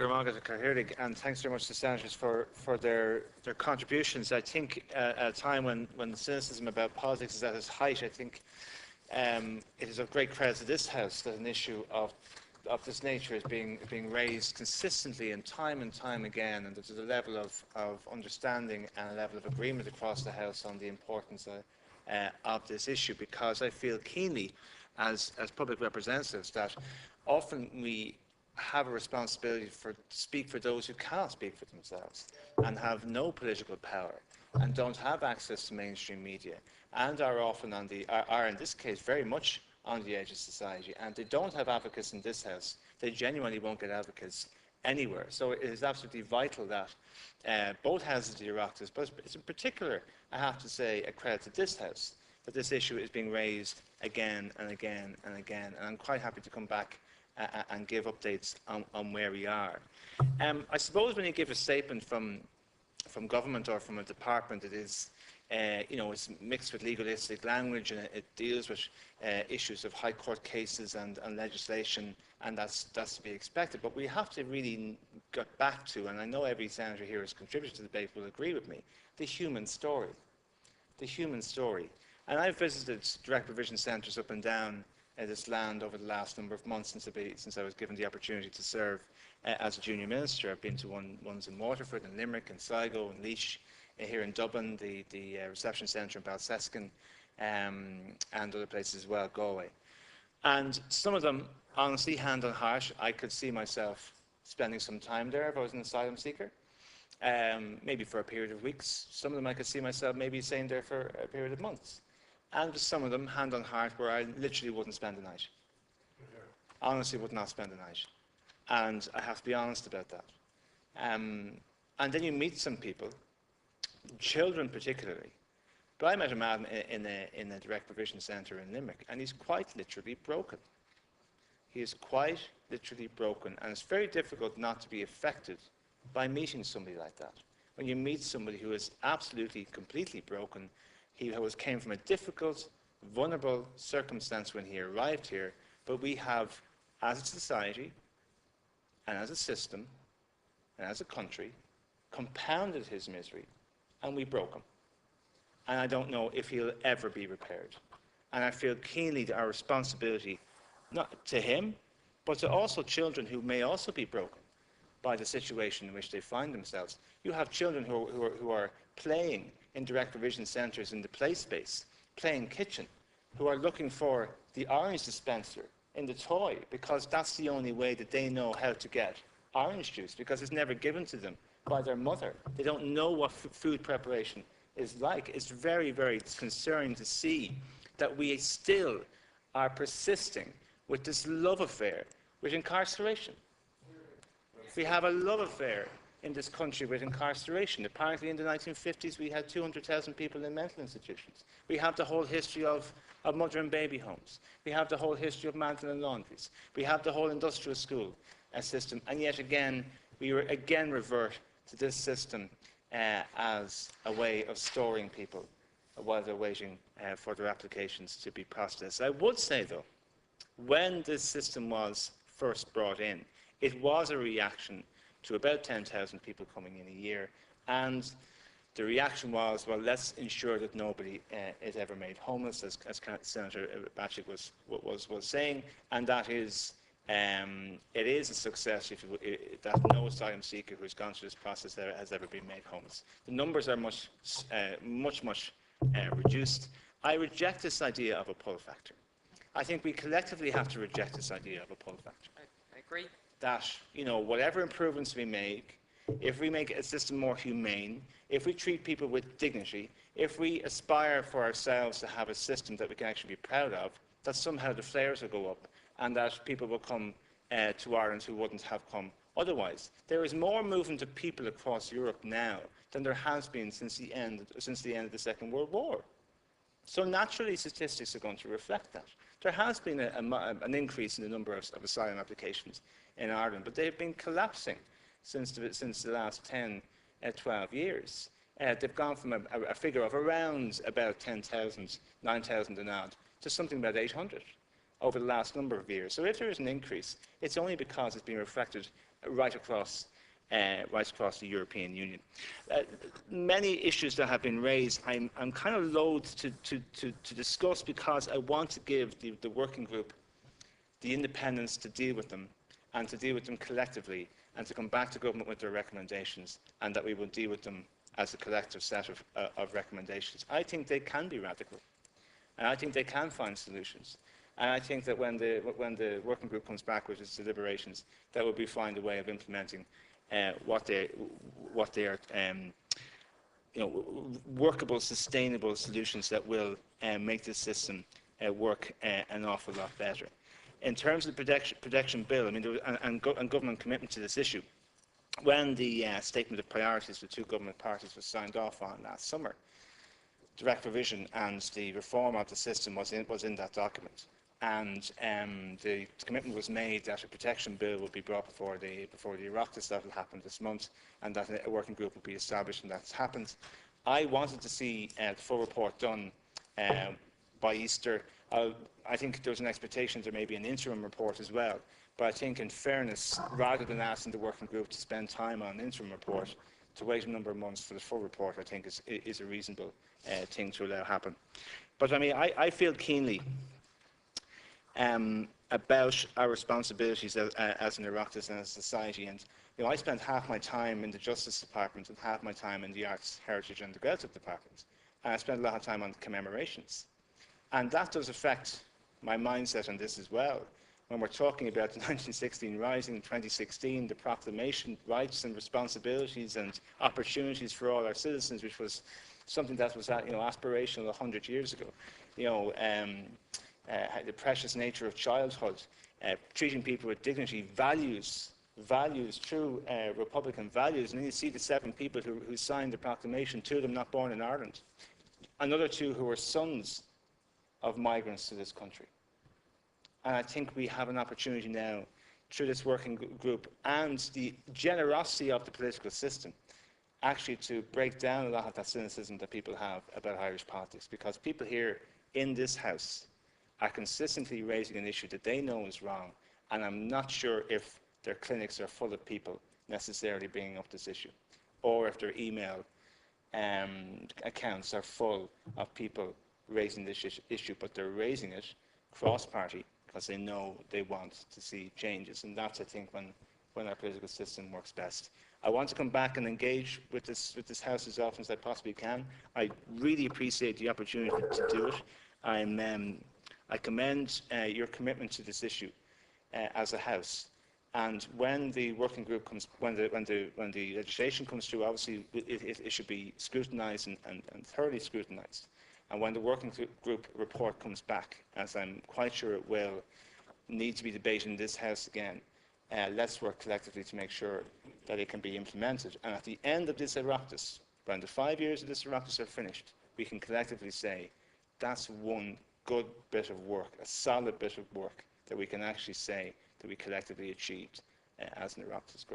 And thanks very much to senators for their contributions. I think at a time when cynicism about politics is at its height, I think it is of great credit to this House that an issue of this nature is being raised consistently and time again, and that there's a level of understanding and a level of agreement across the House on the importance of this issue, because I feel keenly as public representatives that often we have a responsibility to speak for those who cannot speak for themselves and have no political power and don't have access to mainstream media and are often are in this case very much on the edge of society, and they don't have advocates in this House. They genuinely won't get advocates anywhere. So it is absolutely vital that both houses of the Oireachtas, but it's in particular, I have to say, a credit to this House, that this issue is being raised again and again and again. And I'm quite happy to come back and give updates on where we are. I suppose when you give a statement from government or from a department, it is, it's mixed with legalistic language, and it deals with issues of High Court cases and legislation, and that's to be expected. But we have to really get back to, and I know every senator here has contributed to the debate will agree with me, the human story. The human story. And I've visited direct provision centres up and down this land over the last number of months since I was given the opportunity to serve as a junior minister. I've been to ones in Waterford, in Limerick, in Sligo, in Laois, here in Dublin, the reception centre in Balseskin, and other places as well, Galway. And some of them, honestly, hand on heart, I could see myself spending some time there if I was an asylum seeker, maybe for a period of weeks. Some of them I could see myself maybe staying there for a period of months. And some of them, hand on heart, where I literally wouldn't spend the night. Honestly, would not spend the night. And I have to be honest about that. And then you meet some people, children particularly. But I met a man in a direct provision centre in Limerick, and he's quite literally broken. He is quite literally broken, and it's very difficult not to be affected by meeting somebody like that. When you meet somebody who is absolutely, completely broken, he came from a difficult, vulnerable circumstance when he arrived here, but we have, as a society, and as a system, and as a country, compounded his misery, and we broke him. And I don't know if he'll ever be repaired. And I feel keenly that our responsibility, not to him, but to also children who may also be broken by the situation in which they find themselves. You have children who are playing in direct provision centres in the play space, playing kitchen, who are looking for the orange dispenser in the toy because that's the only way that they know how to get orange juice, because it's never given to them by their mother. They don't know what food preparation is like. It's very, very concerning to see that we still are persisting with this love affair with incarceration. We have a love affair in this country with incarceration. Apparently in the 1950s we had 200,000 people in mental institutions. We have the whole history of mother and baby homes. We have the whole history of mantle and laundries. We have the whole industrial school system, and yet again we again revert to this system as a way of storing people while they're waiting for their applications to be processed. I would say though, when this system was first brought in, it was a reaction to about 10,000 people coming in a year, and the reaction was, well, let's ensure that nobody is ever made homeless, as Senator Batchik was saying, and that is, it is a success that no asylum seeker who has gone through this process has ever been made homeless. The numbers are much reduced. I reject this idea of a pull factor. I think we collectively have to reject this idea of a pull factor. I agree. That, whatever improvements we make, if we make a system more humane, if we treat people with dignity, if we aspire for ourselves to have a system that we can actually be proud of, that somehow the flares will go up and that people will come to Ireland who wouldn't have come otherwise. There is more movement of people across Europe now than there has been since the end of the Second World War. So naturally, statistics are going to reflect that. There has been an increase in the number of asylum applications in Ireland, but they've been collapsing since the last 10, 12 years. They've gone from a figure of around about 10,000, 9,000 and odd, to something about 800 over the last number of years. So if there is an increase, it's only because it's been reflected right across the European Union. Many issues that have been raised, I'm kind of loath to discuss because I want to give the working group the independence to deal with them and to deal with them collectively and to come back to government with their recommendations and that we will deal with them as a collective set of recommendations. I think they can be radical and I think they can find solutions. And I think that when the working group comes back with its deliberations, that will be find a way of implementing what they are workable, sustainable solutions that will make the system work an awful lot better. In terms of the protection bill, I mean, and government commitment to this issue, when the statement of priorities for the two government parties was signed off on last summer, direct provision and the reform of the system was in that document. And the commitment was made that a protection bill will be brought before the Oireachtas. That will happen this month, and that a working group will be established, and that's happened. I wanted to see the full report done by Easter. I think there's an expectation there may be an interim report as well, but I think in fairness, rather than asking the working group to spend time on an interim report, to wait a number of months for the full report, I think is a reasonable thing to allow happen. But I mean, I feel keenly about our responsibilities as an Oireachtas and as a society. And I spent half my time in the Justice Department and half my time in the Arts, Heritage and the Gaeltacht Department. And I spent a lot of time on commemorations. And that does affect my mindset on this as well. When we're talking about the 1916 Rising, 2016, the proclamation, rights and responsibilities and opportunities for all our citizens, which was something that was aspirational 100 years ago. The precious nature of childhood, treating people with dignity, values, true Republican values. And then you see the 7 people who signed the proclamation, 2 of them not born in Ireland, another 2 who were sons of migrants to this country. And I think we have an opportunity now, through this working group and the generosity of the political system, actually to break down a lot of that cynicism that people have about Irish politics, because people here in this House are consistently raising an issue that they know is wrong, and I'm not sure if their clinics are full of people necessarily bringing up this issue, or if their email accounts are full of people raising this issue, but they're raising it cross-party because they know they want to see changes, and that's, I think, when our political system works best. I want to come back and engage with this House as often as I possibly can. I really appreciate the opportunity to do it. I commend your commitment to this issue as a House. And when the working group comes, when the legislation comes through, obviously it should be scrutinised and thoroughly scrutinised. And when the working group report comes back, as I'm quite sure it will, need to be debated in this House again, let's work collectively to make sure that it can be implemented. And at the end of this Oireachtas, when the 5 years of this Oireachtas are finished, we can collectively say that's one good bit of work, a solid bit of work that we can actually say that we collectively achieved as an Oireachtas.